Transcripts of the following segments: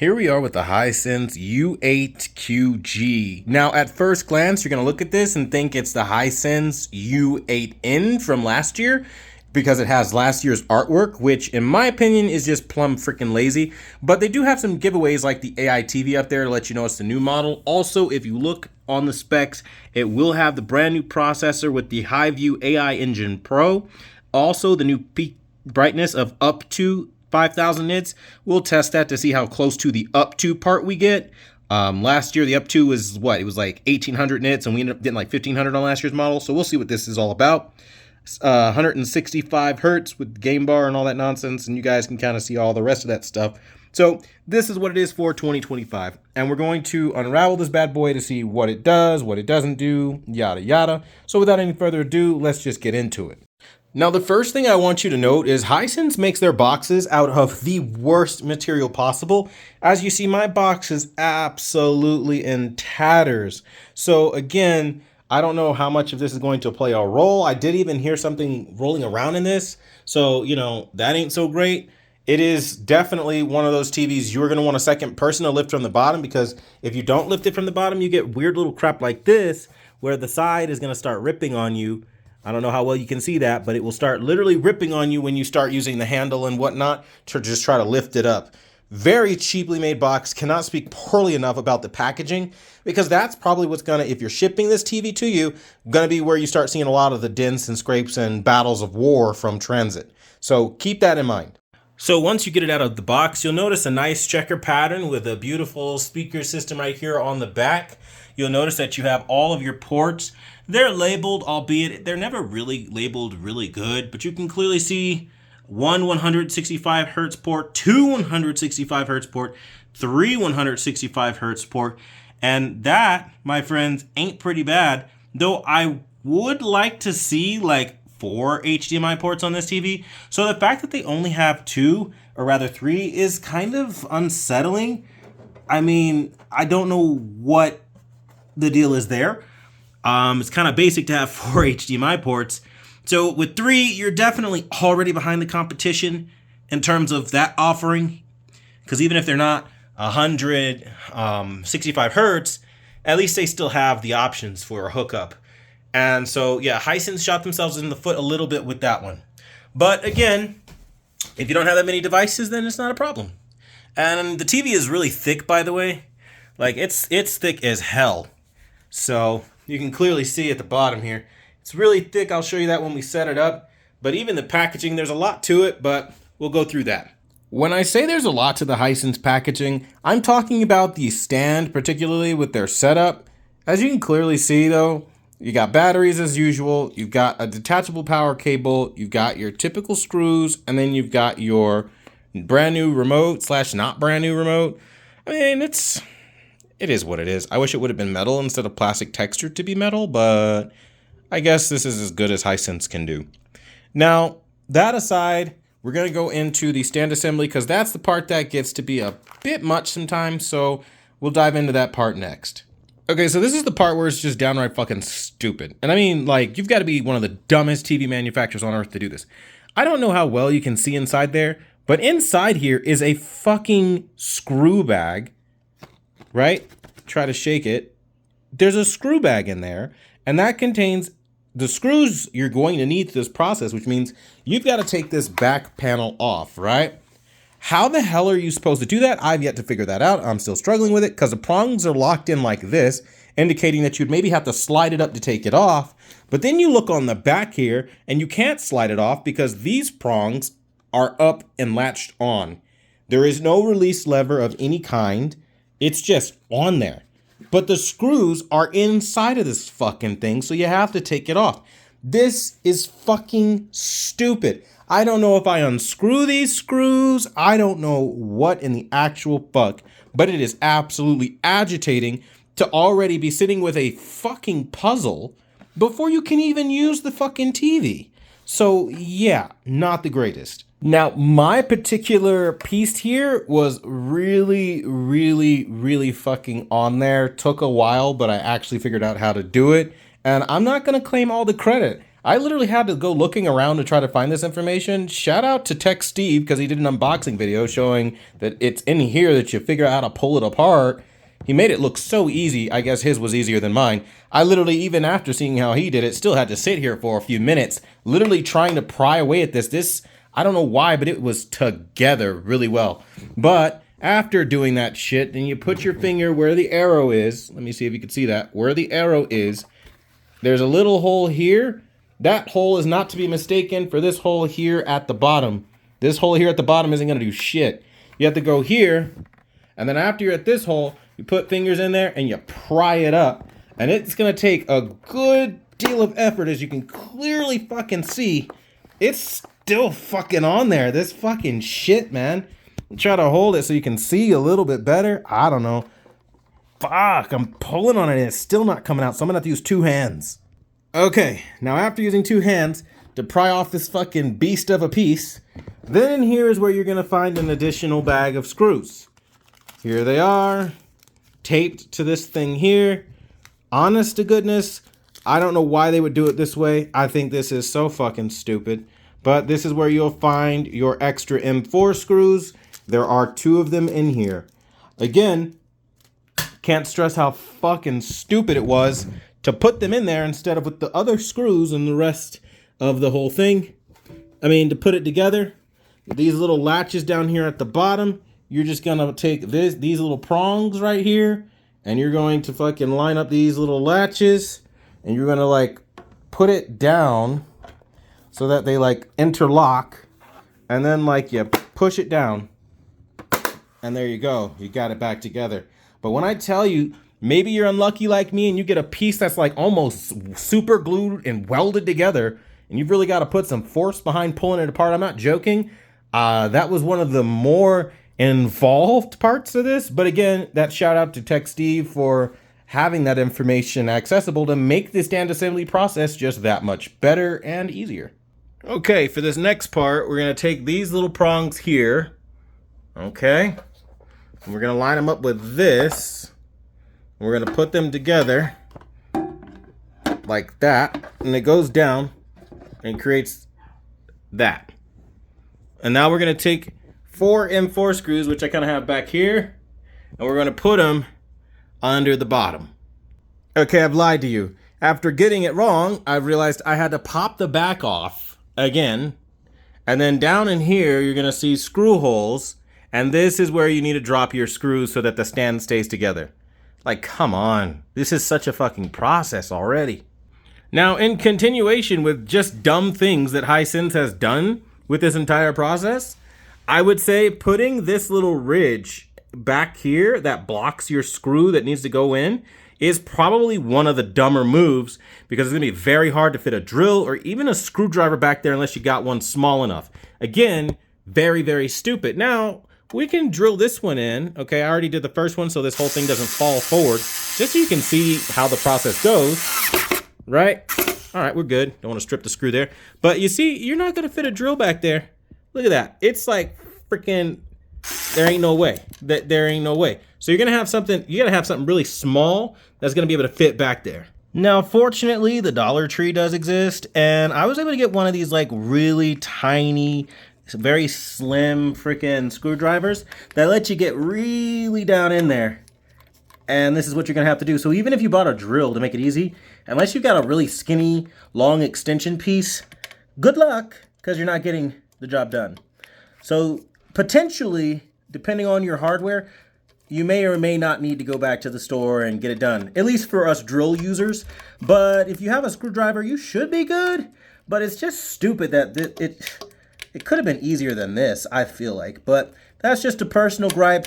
Here we are with the Hisense U8QG. Now, at first glance, you're going to look at this and think it's the Hisense U8N from last year because it has last year's artwork, which in my opinion is just plumb freaking lazy. But they do have some giveaways like the AI TV up there to let you know it's the new model. Also, if you look on the specs, it will have the brand new processor with the HiView AI Engine Pro. Also, the new peak brightness of up to 5,000 nits. We'll test that to see how close to the up to part we get. Last year, the up to was what? It was like 1,800 nits, and we ended up getting like 1,500 on last year's model. So we'll see what this is all about. 165 hertz with game bar and all that nonsense, and you guys can kind of see all the rest of that stuff. So this is what it is for 2025, and we're going to unravel this bad boy to see what it does, what it doesn't do, yada yada. So without any further ado, let's just get into it. Now, the first thing I want you to note is Hisense makes their boxes out of the worst material possible. As you see, my box is absolutely in tatters. So again, I don't know how much of this is going to play a role. I did even hear something rolling around in this. So, you know, that ain't so great. It is definitely one of those TVs you're going to want a second person to lift from the bottom, because if you don't lift it from the bottom, you get weird little crap like this, where the side is going to start ripping on you. I don't know how well you can see that, but it will start literally ripping on you when you start using the handle and whatnot to just try to lift it up. Very cheaply made box. Cannot speak poorly enough about the packaging, because that's probably what's gonna, if you're shipping this TV to you, gonna be where you start seeing a lot of the dents and scrapes and battles of war from transit. So keep that in mind. So once you get it out of the box, you'll notice a nice checker pattern with a beautiful speaker system right here on the back. You'll notice that you have all of your ports. They're labeled, albeit they're never really labeled really good, but you can clearly see one 165 hertz port, two 165 hertz port, three 165 hertz port, and that, my friends, ain't pretty bad. Though I would like to see like 4 HDMI ports on this TV. So the fact that they only have 2, or rather 3, is kind of unsettling. I mean, I don't know what the deal is there. It's kind of basic to have 4 HDMI ports. So with 3, you're definitely already behind the competition in terms of that offering. Because even if they're not 165 hertz, at least they still have the options for a hookup. And so, yeah, Hisense shot themselves in the foot a little bit with that one. But again, if you don't have that many devices, then it's not a problem. And the TV is really thick, by the way. Like, it's thick as hell. So you can clearly see at the bottom here. It's really thick. I'll show you that when we set it up. But even the packaging, there's a lot to it, but we'll go through that. When I say there's a lot to the Hisense packaging, I'm talking about the stand, particularly with their setup. As you can clearly see, though, you got batteries as usual. You've got a detachable power cable. You've got your typical screws, and then you've got your brand new remote / not brand new remote. I mean, it is what it is. I wish it would have been metal instead of plastic textured to be metal, but I guess this is as good as Hisense can do. Now, that aside, we're going to go into the stand assembly, because that's the part that gets to be a bit much sometimes, so we'll dive into that part next. Okay, so this is the part where it's just downright fucking stupid. And I mean, like, you've got to be one of the dumbest TV manufacturers on earth to do this. I don't know how well you can see inside there, but inside here is a fucking screw bag. Right? Try to shake it. There's a screw bag in there, and that contains the screws you're going to need to this process, which means you've got to take this back panel off, right? How the hell are you supposed to do that? I've yet to figure that out. I'm still struggling with it, because the prongs are locked in like this, indicating that you'd maybe have to slide it up to take it off. But then you look on the back here, and you can't slide it off because these prongs are up and latched on. There is no release lever of any kind. It's just on there. But the screws are inside of this fucking thing, so you have to take it off. This is fucking stupid. I don't know if I unscrew these screws. I don't know what in the actual fuck, but it is absolutely agitating to already be sitting with a fucking puzzle before you can even use the fucking TV. So yeah, not the greatest. Now, my particular piece here was really fucking on there. Took a while, but I actually figured out how to do it. And I'm not going to claim all the credit. I literally had to go looking around to try to find this information. Shout out to Tech Steve, because he did an unboxing video showing that it's in here that you figure out how to pull it apart. He made it look so easy. I guess his was easier than mine. I literally, even after seeing how he did it, still had to sit here for a few minutes, literally trying to pry away at this. I don't know why, but it was together really well. But after doing that shit, then you put your finger where the arrow is. Let me see if you can see that. Where the arrow is, there's a little hole here. That hole is not to be mistaken for this hole here at the bottom. This hole here at the bottom isn't going to do shit. You have to go here, and then after you're at this hole, you put fingers in there and you pry it up. And it's going to take a good deal of effort, as you can clearly fucking see. It's still fucking on there. This fucking shit, man. Try to hold it so you can see a little bit better. I don't know. Fuck, I'm pulling on it and it's still not coming out, so I'm going to have to use 2 hands. Okay, now after using 2 hands to pry off this fucking beast of a piece, then here is where you're going to find an additional bag of screws. Here they are, taped to this thing here. Honest to goodness, I don't know why they would do it this way. I think this is so fucking stupid. But this is where you'll find your extra M4 screws. There are 2 of them in here. Again, can't stress how fucking stupid it was to put them in there instead of with the other screws and the rest of the whole thing. I mean, to put it together, these little latches down here at the bottom, you're just gonna take these little prongs right here, and you're going to fucking line up these little latches, and you're gonna like put it down so that they like interlock, and then like you push it down, and there you go, you got it back together. But when I tell you, maybe you're unlucky like me and you get a piece that's like almost super glued and welded together, and you've really got to put some force behind pulling it apart. I'm not joking. That was one of the more involved parts of this. But again, that shout out to Tech Steve for having that information accessible to make this stand assembly process just that much better and easier. Okay, for this next part, we're going to take these little prongs here. Okay. And we're going to line them up with this. And we're going to put them together like that. And it goes down and creates that. And now we're going to take 4 M4 screws, which I kind of have back here, and we're going to put them under the bottom. Okay, I've lied to you. After getting it wrong, I realized I had to pop the back off again. And then down in here, you're going to see screw holes. And this is where you need to drop your screws so that the stand stays together. Like, come on. This is such a fucking process already. Now, in continuation with just dumb things that Hisense has done with this entire process, I would say putting this little ridge back here that blocks your screw that needs to go in is probably one of the dumber moves, because it's going to be very hard to fit a drill or even a screwdriver back there unless you got one small enough. Again, very, very stupid. Now, we can drill this one in. Okay, I already did the first one, so this whole thing doesn't fall forward, just so you can see how the process goes, right? All right, we're good. Don't want to strip the screw there. But you see, you're not going to fit a drill back there. Look at that. It's like freaking, there ain't no way. There ain't no way. So you're going to have something, you got to have something really small that's going to be able to fit back there. Now, fortunately, the Dollar Tree does exist, and I was able to get one of these like really tiny, very slim freaking screwdrivers that let you get really down in there. And this is what you're gonna have to do. So even if you bought a drill to make it easy, unless you've got a really skinny, long extension piece, good luck, because you're not getting the job done. So potentially, depending on your hardware, you may or may not need to go back to the store and get it done, at least for us drill users. But if you have a screwdriver, you should be good. But it's just stupid that it could have been easier than this, I feel like. But that's just a personal gripe.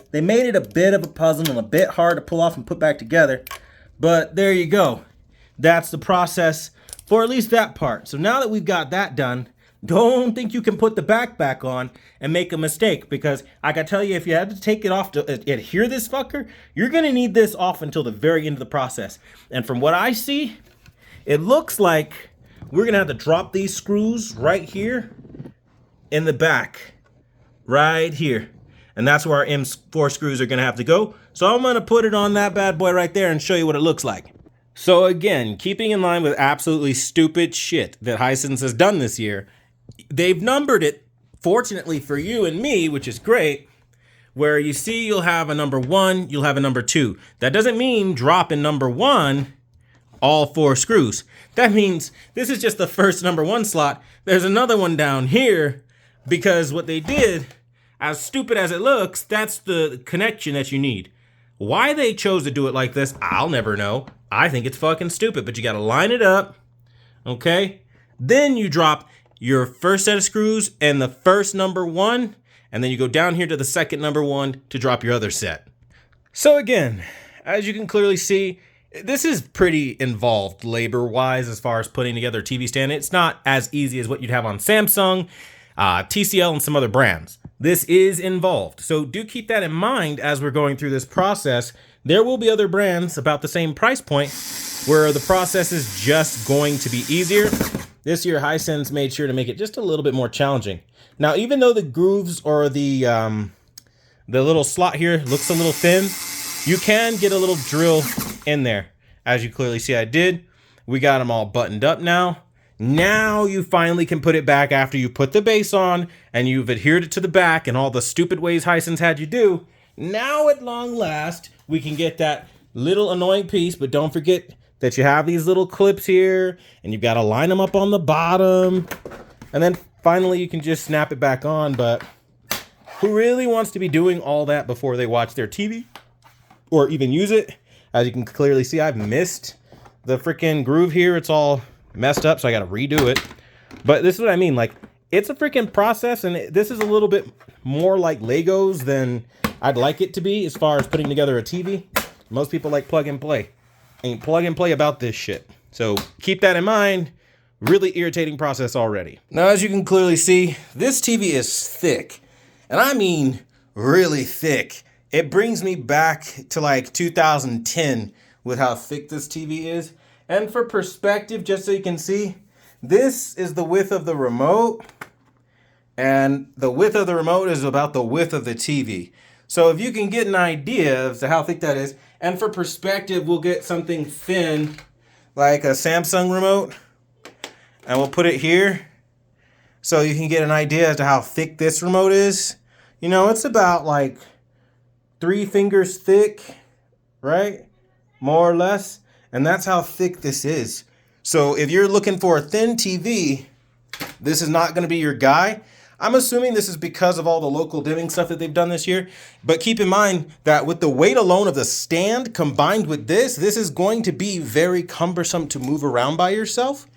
They made it a bit of a puzzle and a bit hard to pull off and put back together. But there you go. That's the process for at least that part. So now that we've got that done, don't think you can put the back on and make a mistake, because I can tell you, if you had to take it off to adhere this fucker, you're going to need this off until the very end of the process. And from what I see, it looks like we're going to have to drop these screws right here in the back, right here. And that's where our M4 screws are going to have to go. So I'm going to put it on that bad boy right there and show you what it looks like. So again, keeping in line with absolutely stupid shit that Hisense has done this year, they've numbered it, fortunately for you and me, which is great, where you see you'll have a number 1, you'll have a number 2. That doesn't mean drop in number 1 all 4 screws. That means this is just the first number 1 slot. There's another one down here because what they did, as stupid as it looks, that's the connection that you need. Why they chose to do it like this, I'll never know. I think it's fucking stupid, but you gotta line it up, okay? Then you drop your first set of screws and the first number 1, and then you go down here to the second number 1 to drop your other set. So again, as you can clearly see, this is pretty involved labor-wise as far as putting together a TV stand. It's not as easy as what you'd have on Samsung, TCL, and some other brands. This is involved. So do keep that in mind as we're going through this process. There will be other brands about the same price point where the process is just going to be easier. This year, Hisense made sure to make it just a little bit more challenging. Now, even though the grooves or the little slot here looks a little thin, you can get a little drill in there. As you clearly see I did. We got them all buttoned up now. Now you finally can put it back after you put the base on and you've adhered it to the back and all the stupid ways Hisense had you do. Now at long last, we can get that little annoying piece, but don't forget that you have these little clips here and you've got to line them up on the bottom. And then finally you can just snap it back on, but who really wants to be doing all that before they watch their TV or even use it? As you can clearly see, I've missed the freaking groove here. It's all messed up, so I got to redo it. But this is what I mean. Like, it's a freaking process, and this is a little bit more like Legos than I'd like it to be as far as putting together a TV. Most people like plug and play. Ain't plug and play about this shit. So keep that in mind. Really irritating process already. Now, as you can clearly see, this TV is thick. And I mean really thick. It brings me back to like 2010 with how thick this TV is. And for perspective, just so you can see, this is the width of the remote. And the width of the remote is about the width of the TV. So if you can get an idea as to how thick that is, and for perspective, we'll get something thin like a Samsung remote. And we'll put it here so you can get an idea as to how thick this remote is. You know, it's about like 3 fingers thick, right? More or less. And that's how thick this is. So if you're looking for a thin TV, this is not going to be your guy. I'm assuming this is because of all the local dimming stuff that they've done this year. But keep in mind that with the weight alone of the stand combined with this is going to be very cumbersome to move around by yourself.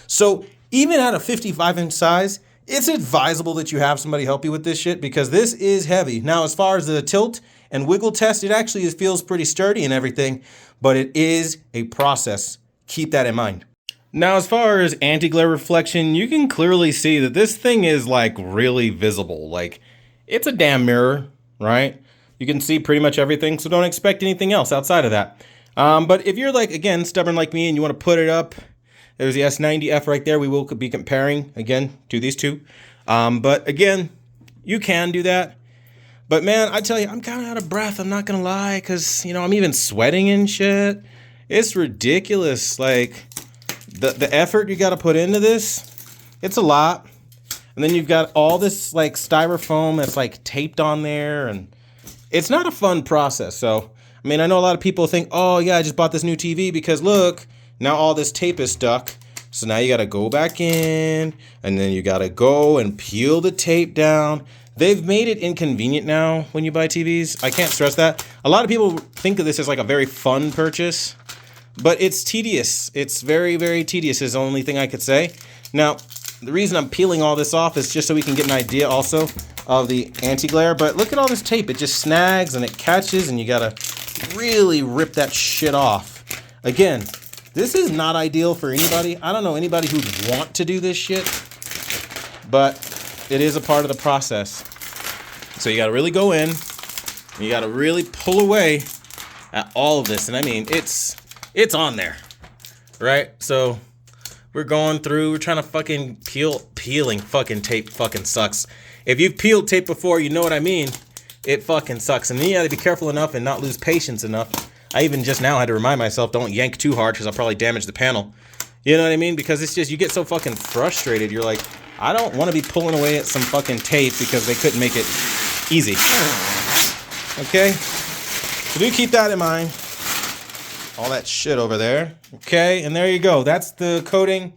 So even at a 55-inch size, it's advisable that you have somebody help you with this shit because this is heavy. Now, as far as the tilt and wiggle test, it actually feels pretty sturdy and everything, but it is a process. Keep that in mind. Now, as far as anti-glare reflection, you can clearly see that this thing is like really visible. Like, it's a damn mirror, right? You can see pretty much everything, so don't expect anything else outside of that. But if you're like, again, stubborn like me and you want to put it up, there's the S90F right there. We will be comparing, again, to these two. But again, you can do that. But man, I tell you, I'm kind of out of breath. I'm not going to lie, because, you know, I'm even sweating and shit. It's ridiculous. Like, the effort you got to put into this, it's a lot. And then you've got all this, like, styrofoam that's, like, taped on there. And it's not a fun process. So, I mean, I know a lot of people think, oh, yeah, I just bought this new TV because, look, now all this tape is stuck. So now you got to go back in, and then you got to go and peel the tape down. They've made it inconvenient now when you buy TVs. I can't stress that. A lot of people think of this as like a very fun purchase, but it's tedious. It's very, very tedious is the only thing I could say. Now, the reason I'm peeling all this off is just so we can get an idea also of the anti-glare. But look at all this tape. It just snags and it catches, and you got to really rip that shit off. Again, this is not ideal for anybody. I don't know anybody who'd want to do this shit, but it is a part of the process. So you got to really go in. You got to really pull away at all of this. And I mean, it's on there, right? So we're going through, we're trying to fucking peeling fucking tape fucking sucks. If you've peeled tape before, you know what I mean. It fucking sucks. And then you got to be careful enough and not lose patience enough I even just now had to remind myself, don't yank too hard because I'll probably damage the panel. You know what I mean? Because it's just, you get so fucking frustrated. You're like, I don't want to be pulling away at some fucking tape because they couldn't make it easy. Okay? So do keep that in mind. All that shit over there. Okay, and there you go. That's the coating.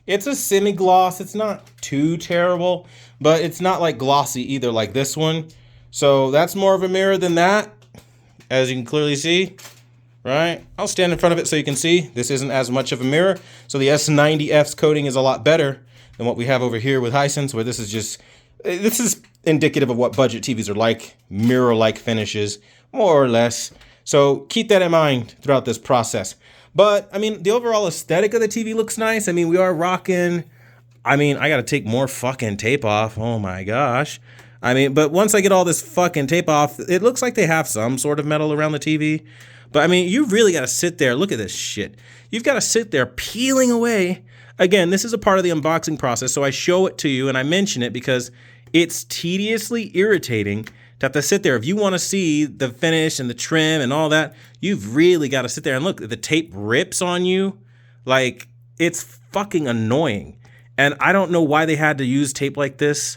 It's a semi-gloss. It's not too terrible, but it's not like glossy either like this one. So that's more of a mirror than that, as you can clearly see. Right? I'll stand in front of it so you can see. This isn't as much of a mirror. So the S90F's coating is a lot better than what we have over here with Hisense, where this is indicative of what budget TVs are like, mirror-like finishes, more or less. So keep that in mind throughout this process. But, I mean, the overall aesthetic of the TV looks nice. I mean, we are rocking, I mean, I gotta take more fucking tape off. Oh my gosh. I mean, but once I get all this fucking tape off, it looks like they have some sort of metal around the TV. But I mean, you really got to sit there. Look at this shit. You've got to sit there peeling away. Again, this is a part of the unboxing process, so I show it to you and I mention it because it's tediously irritating to have to sit there. If you want to see the finish and the trim and all that, you've really got to sit there and look. The tape rips on you. Like, it's fucking annoying. And I don't know why they had to use tape like this.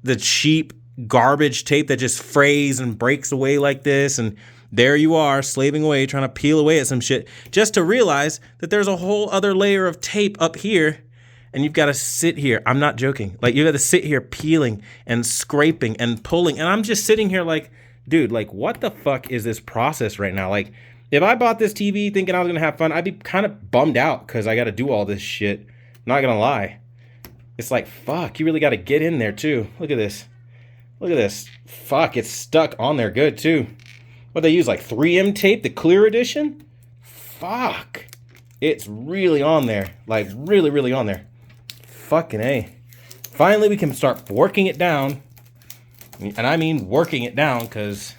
The cheap garbage tape that just frays and breaks away like this, and there you are, slaving away, trying to peel away at some shit, just to realize that there's a whole other layer of tape up here, and you've got to sit here. I'm not joking. Like, you got to sit here peeling and scraping and pulling, and I'm just sitting here like, dude, like, what the fuck is this process right now? Like, if I bought this TV thinking I was going to have fun, I'd be kind of bummed out because I got to do all this shit. Not going to lie. It's like, fuck, you really got to get in there, too. Look at this. Look at this. Fuck, it's stuck on there good, too. What they use, like 3M tape, the clear edition? Fuck. It's really on there. Like, really, really on there. Fucking A. Finally, we can start working it down. And I mean working it down, because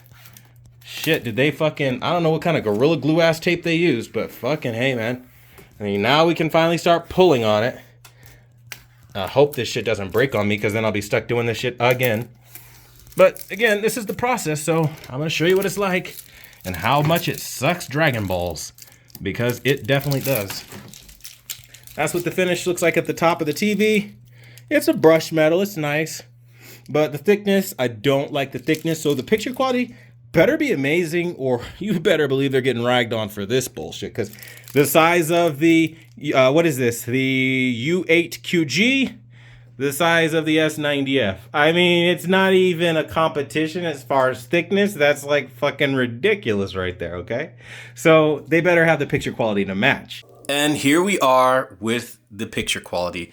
shit, did they fucking, I don't know what kind of Gorilla Glue ass tape they used, but fucking hey, man. I mean, now we can finally start pulling on it. I hope this shit doesn't break on me, because then I'll be stuck doing this shit again. But again, this is the process, so I'm going to show you what it's like and how much it sucks Dragon Balls, because it definitely does. That's what the finish looks like at the top of the TV. It's a brushed metal, it's nice, but the thickness, I don't like the thickness, so the picture quality better be amazing, or you better believe they're getting ragged on for this bullshit, because the size of the, what is this, the U8QG, the size of the S90F. I mean, it's not even a competition as far as thickness. That's like fucking ridiculous right there, okay? So they better have the picture quality to match. And here we are with the picture quality.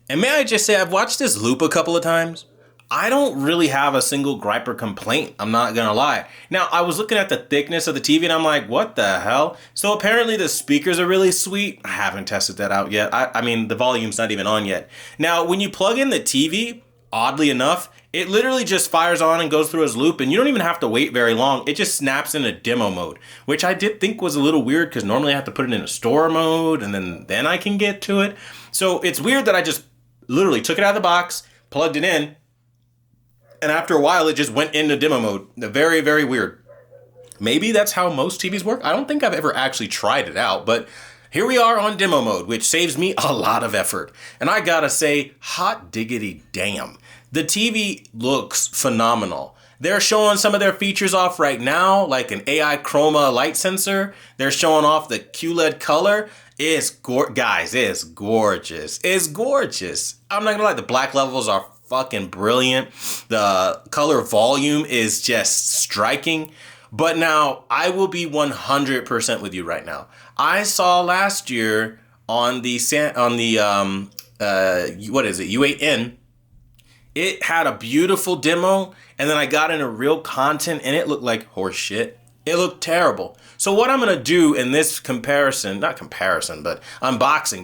And may I just say, I've watched this loop a couple of times. I don't really have a single gripe or complaint, I'm not gonna lie. Now, I was looking at the thickness of the TV and I'm like, what the hell? So apparently the speakers are really sweet. I haven't tested that out yet. I mean, the volume's not even on yet. Now, when you plug in the TV, oddly enough, it literally just fires on and goes through its loop, and you don't even have to wait very long. It just snaps into demo mode, which I did think was a little weird because normally I have to put it in a store mode and then I can get to it. So it's weird that I just literally took it out of the box, plugged it in, and after a while, it just went into demo mode. Very, very weird. Maybe that's how most TVs work. I don't think I've ever actually tried it out, but here we are on demo mode, which saves me a lot of effort. And I gotta say, hot diggity damn. The TV looks phenomenal. They're showing some of their features off right now, like an AI chroma light sensor. They're showing off the QLED color. Guys, it's gorgeous. It's gorgeous. I'm not gonna lie, the black levels are fucking brilliant. The color volume is just striking. But now I will be 100% with you right now. I saw last year on the what is it, U8N, it had a beautiful demo, and then I got into real content and it looked like horse shit. It looked terrible. So what I'm gonna do in this unboxing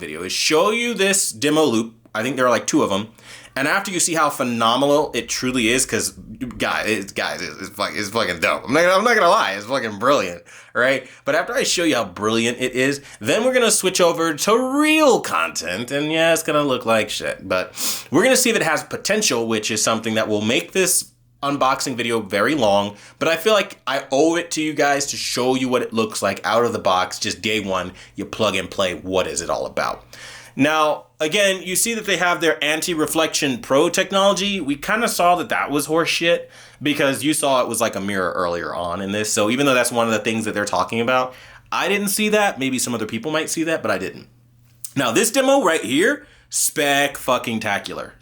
video is show you this demo loop. I think there are like 2 of them. And after you see how phenomenal it truly is, because guys, it's fucking dope. I'm not gonna lie, it's fucking brilliant, right? But after I show you how brilliant it is, then we're gonna switch over to real content, and yeah, it's gonna look like shit. But we're gonna see if it has potential, which is something that will make this unboxing video very long, but I feel like I owe it to you guys to show you what it looks like out of the box. Just day one, you plug and play. What is it all about? Now, again, you see that they have their anti-reflection pro technology. We kind of saw that that was horseshit because you saw it was like a mirror earlier on in this. So even though that's one of the things that they're talking about, I didn't see that. Maybe some other people might see that, but I didn't. Now, this demo right here, spectacular.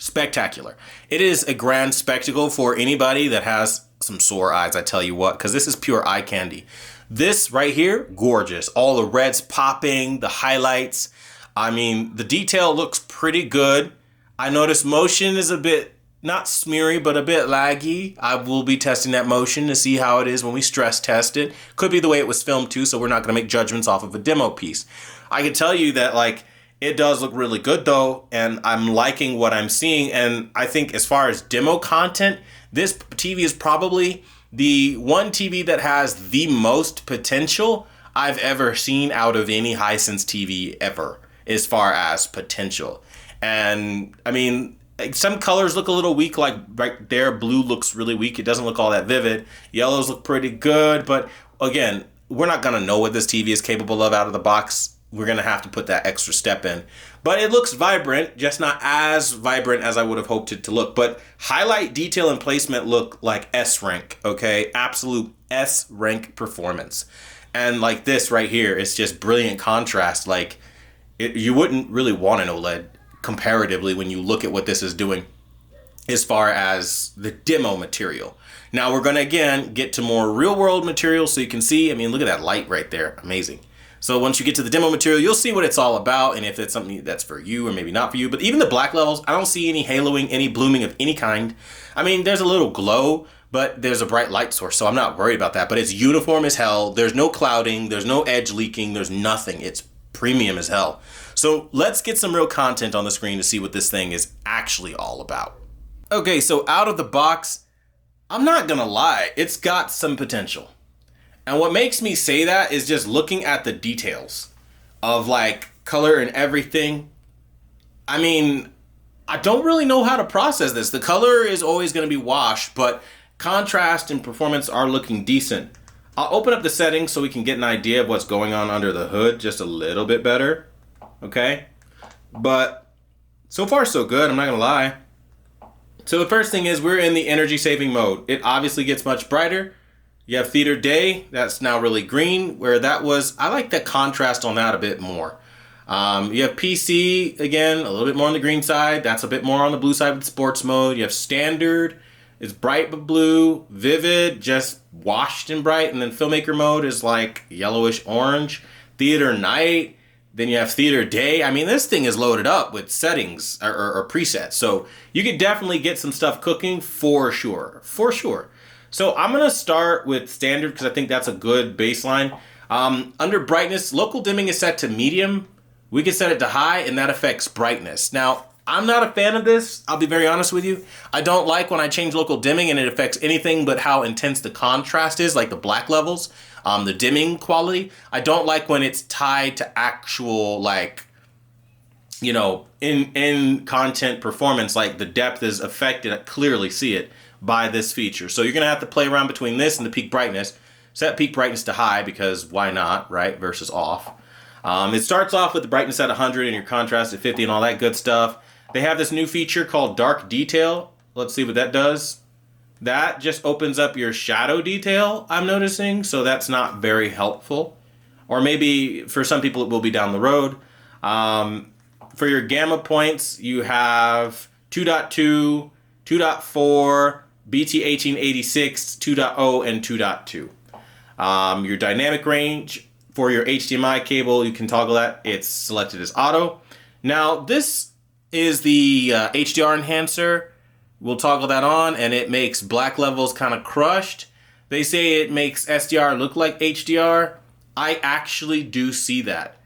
It is a grand spectacle for anybody that has some sore eyes, I tell you what, because this is pure eye candy. This right here, gorgeous. All the reds popping, the highlights. I mean, the detail looks pretty good. I noticed motion is a bit, not smeary, but a bit laggy. I will be testing that motion to see how it is when we stress test it. Could be the way it was filmed too, so we're not going to make judgments off of a demo piece. I can tell you that, like, it does look really good though, and I'm liking what I'm seeing. And I think as far as demo content, this TV is probably the one TV that has the most potential I've ever seen out of any Hisense TV ever, as far as potential. And I mean, some colors look a little weak, like right there, blue looks really weak. It doesn't look all that vivid. Yellows look pretty good, but again, we're not gonna know what this TV is capable of out of the box. We're going to have to put that extra step in. But it looks vibrant, just not as vibrant as I would have hoped it to look. But highlight, detail, and placement look like S rank, okay? Absolute S rank performance. And like this right here, it's just brilliant contrast. Like, you wouldn't really want an OLED comparatively when you look at what this is doing as far as the demo material. Now we're going to, again, get to more real world material so you can see. I mean, look at that light right there. Amazing. So once you get to the demo material, you'll see what it's all about and if it's something that's for you or maybe not for you. But even the black levels, I don't see any haloing, any blooming of any kind. I mean, there's a little glow, but there's a bright light source, so I'm not worried about that. But it's uniform as hell. There's no clouding. There's no edge leaking. There's nothing. It's premium as hell. So let's get some real content on the screen to see what this thing is actually all about. Okay, so out of the box, I'm not gonna lie, it's got some potential. And what makes me say that is just looking at the details of like color and everything. I mean, I don't really know how to process this. The color is always going to be washed, but contrast and performance are looking decent. I'll open up the settings so we can get an idea of what's going on under the hood just a little bit better. Okay? But so far so good, I'm not going to lie. So the first thing is we're in the energy saving mode. It obviously gets much brighter. You have theater day, that's now really green, where that was, I like the contrast on that a bit more. You have PC, again, a little bit more on the green side, that's a bit more on the blue side with sports mode. You have standard, it's bright but blue, vivid, just washed and bright, and then filmmaker mode is like yellowish orange. Theater night, then you have theater day. I mean, this thing is loaded up with settings or presets, so you could definitely get some stuff cooking for sure, So I'm going to start with standard because I think that's a good baseline. Under brightness, local dimming is set to medium. We can set it to high and that affects brightness. Now, I'm not a fan of this. I'll be very honest with you. I don't like when I change local dimming and it affects anything but how intense the contrast is, like the black levels, the dimming quality. I don't like when it's tied to actual, like, you know, in content performance, like the depth is affected. I clearly see it by this feature. So you're going to have to play around between this and the peak brightness. Set peak brightness to high because why not, right? Versus off. It starts off with the brightness at 100 and your contrast at 50 and all that good stuff. They have this new feature called dark detail. Let's see what that does. That just opens up your shadow detail, I'm noticing. So that's not very helpful. Or maybe for some people it will be down the road. For your gamma points, you have 2.2, 2.4, BT1886, 2.0, and 2.2. Your dynamic range for your HDMI cable, you can toggle that. It's selected as auto. Now, this is the HDR enhancer. We'll toggle that on, and it makes black levels kind of crushed. They say it makes SDR look like HDR. I actually do see that.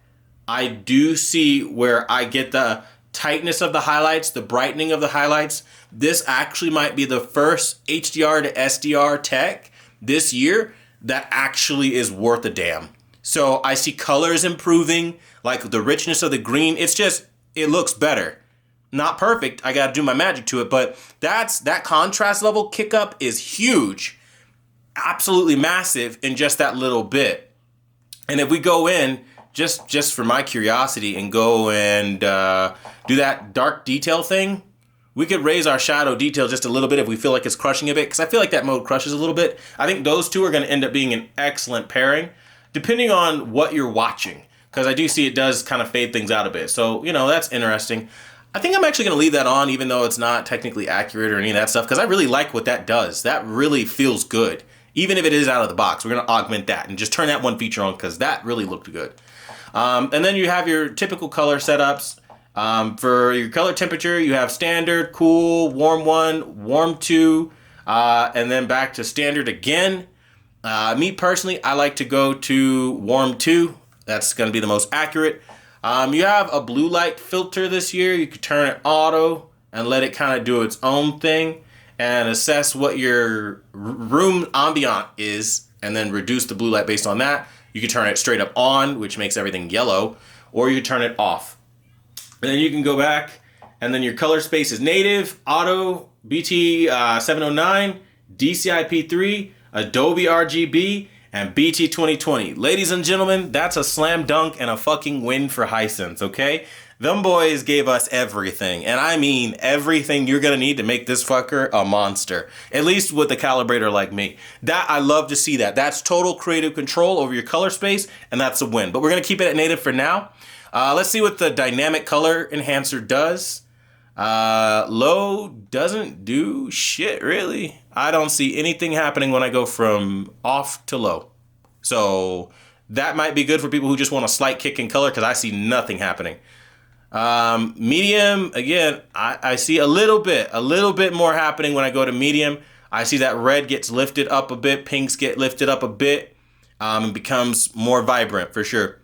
I do see where I get the tightness of the highlights, the brightening of the highlights. This actually might be the first HDR to SDR tech this year that actually is worth a damn. So I see colors improving, like the richness of the green. It's just, it looks better. Not perfect. I got to do my magic to it, but that contrast level kick up is huge. Absolutely massive in just that little bit. And if we go in, just for my curiosity, and go and do that dark detail thing, we could raise our shadow detail just a little bit if we feel like it's crushing a bit, because I feel like that mode crushes a little bit. I think those two are going to end up being an excellent pairing, depending on what you're watching, because I do see it does kind of fade things out a bit. So, you know, that's interesting. I think I'm actually going to leave that on, even though it's not technically accurate or any of that stuff, because I really like what that does. That really feels good. Even if it is out of the box, we're going to augment that and just turn that one feature on, because that really looked good. And then you have your typical color setups. For your color temperature, you have standard, cool, warm 1, warm 2, and then back to standard again. Me personally, I like to go to warm 2. That's going to be the most accurate. You have a blue light filter this year. You could turn it auto and let it kind of do its own thing and assess what your room ambient is, and then reduce the blue light based on that. You can turn it straight up on, which makes everything yellow, or you turn it off. And then you can go back, and then your color space is native, auto, BT 709, DCI-P3, Adobe RGB, and BT 2020. Ladies and gentlemen, that's a slam dunk and a fucking win for Hisense, okay? Them boys gave us everything, and I mean everything you're gonna need to make this fucker a monster. At least with a calibrator like me. That, I love to see that. That's total creative control over your color space, and that's a win. But we're gonna keep it at native for now. Let's see what the dynamic color enhancer does. Low doesn't do shit, really. I don't see anything happening when I go from off to low. So that might be good for people who just want a slight kick in color, because I see nothing happening. Medium, again, I see a little bit more happening when I go to medium. I see that red gets lifted up a bit, pinks get lifted up a bit, and becomes more vibrant for sure.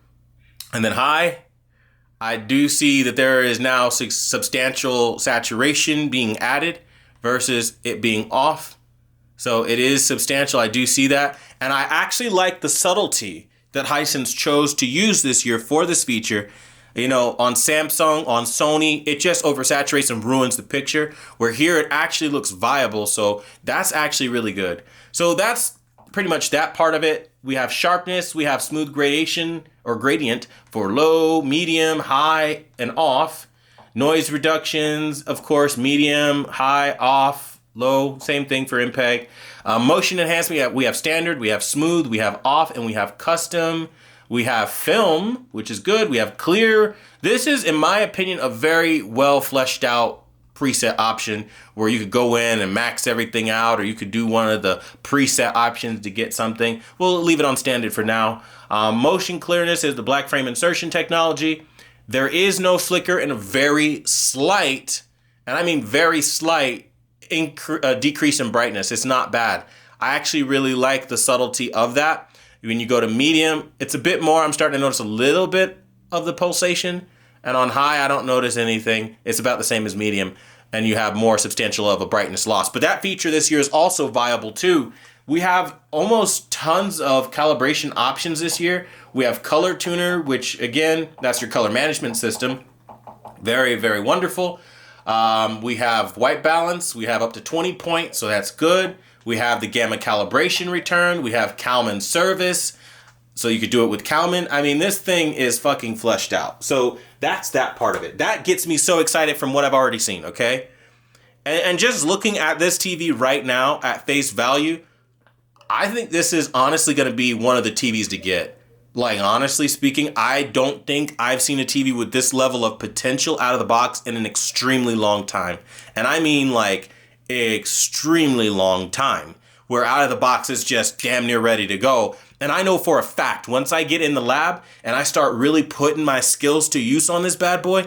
And then high, I do see that there is now substantial saturation being added versus it being off. So it is substantial. I do see that. And I actually like the subtlety that Hisense chose to use this year for this feature. You know, on Samsung, on Sony, it just oversaturates and ruins the picture. Where here it actually looks viable. So that's actually really good. So that's pretty much that part of it. We have sharpness, we have smooth gradation or gradient for low, medium, high, and off. Noise reductions, of course, medium, high, off, low, same thing for MPEG. Motion enhancement, we have standard, we have smooth, we have off, and we have custom. We have film, which is good. We have clear. This is, in my opinion, a very well fleshed out preset option where you could go in and max everything out, or you could do one of the preset options to get something. We'll leave it on standard for now. Motion clearness is the black frame insertion technology. There is no flicker, and a very slight, and I mean very slight, decrease in brightness. It's not bad. I actually really like the subtlety of that. When you go to medium, it's a bit more. I'm starting to notice a little bit of the pulsation. And on high, I don't notice anything. It's about the same as medium. And you have more substantial of a brightness loss. But that feature this year is also viable too. We have almost tons of calibration options this year. We have Color Tuner, which again, that's your color management system. Very, very wonderful. We have white balance. We have up to 20 points, so that's good. We have the gamma calibration return. We have Kalman service. So you could do it with Kalman. I mean, this thing is fucking fleshed out. So that's that part of it. That gets me so excited from what I've already seen, okay? And just looking at this TV right now at face value, I think this is honestly going to be one of the TVs to get. Like, honestly speaking, I don't think I've seen a TV with this level of potential out of the box in an extremely long time. And I mean, like, extremely long time, where out of the box is just damn near ready to go. And I know for a fact, once I get in the lab and I start really putting my skills to use on this bad boy,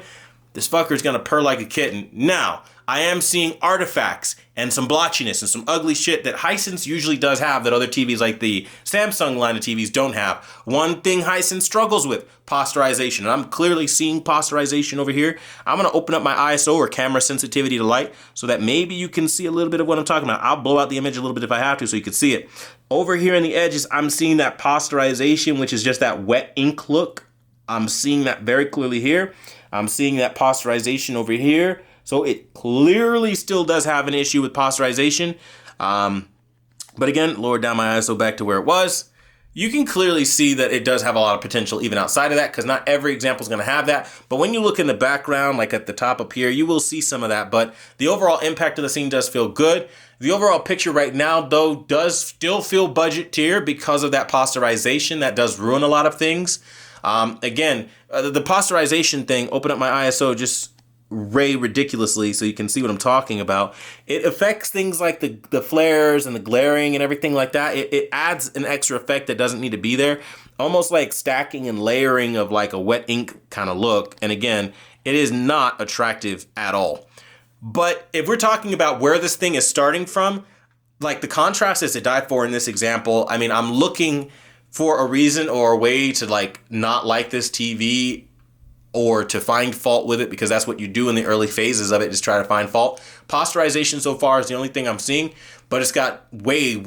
this fucker's gonna purr like a kitten. Now, I am seeing artifacts and some blotchiness and some ugly shit that Hisense usually does have that other TVs like the Samsung line of TVs don't have. One thing Hisense struggles with, posterization. And I'm clearly seeing posterization over here. I'm going to open up my ISO or camera sensitivity to light so that maybe you can see a little bit of what I'm talking about. I'll blow out the image a little bit if I have to so you can see it. Over here in the edges, I'm seeing that posterization, which is just that wet ink look. I'm seeing that very clearly here. I'm seeing that posterization over here. So it clearly still does have an issue with posterization. But again, lower down my ISO back to where it was. You can clearly see that it does have a lot of potential even outside of that, because not every example is going to have that. But when you look in the background, like at the top up here, you will see some of that. But the overall impact of the scene does feel good. The overall picture right now, though, does still feel budget tier because of that posterization. That does ruin a lot of things. Again, the posterization thing, open up my ISO just ridiculously so you can see what I'm talking about. It affects things like the flares and the glaring and everything like that. It adds an extra effect that doesn't need to be there, almost like stacking and layering of like a wet ink kind of look. And again, it is not attractive at all. But if we're talking about where this thing is starting from, like the contrast is to die for in this example. I mean, I'm looking for a reason or a way to like not like this TV or to find fault with it, because that's what you do in the early phases of it, is try to find fault. Posterization so far is the only thing I'm seeing, but it's got way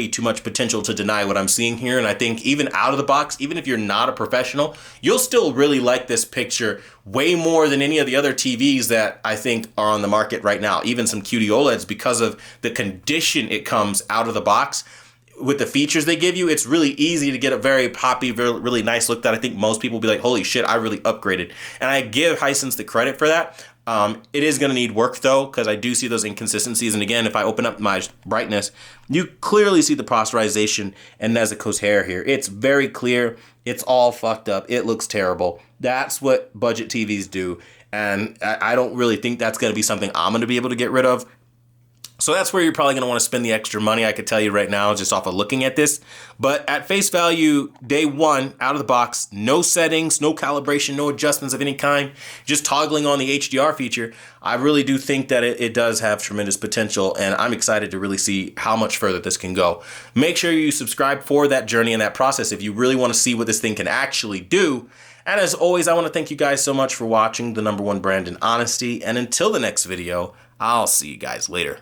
too much potential to deny what I'm seeing here. And I think even out of the box, even if you're not a professional, you'll still really like this picture way more than any of the other TVs that I think are on the market right now. Even some QD OLEDs, because of the condition it comes out of the box. With the features they give you, it's really easy to get a very poppy, really nice look that I think most people will be like, holy shit, I really upgraded. And I give Hisense the credit for that. It is going to need work though, because I do see those inconsistencies. And again, if I open up my brightness, you clearly see the posterization and Nezuko's hair here. It's very clear. It's all fucked up. It looks terrible. That's what budget TVs do. And I don't really think that's going to be something I'm going to be able to get rid of. So that's where you're probably going to want to spend the extra money, I could tell you right now, just off of looking at this. But at face value, day one, out of the box, no settings, no calibration, no adjustments of any kind, just toggling on the HDR feature, I really do think that it does have tremendous potential, and I'm excited to really see how much further this can go. Make sure you subscribe for that journey and that process if you really want to see what this thing can actually do. And as always, I want to thank you guys so much for watching, the #1 brand in honesty. And until the next video, I'll see you guys later.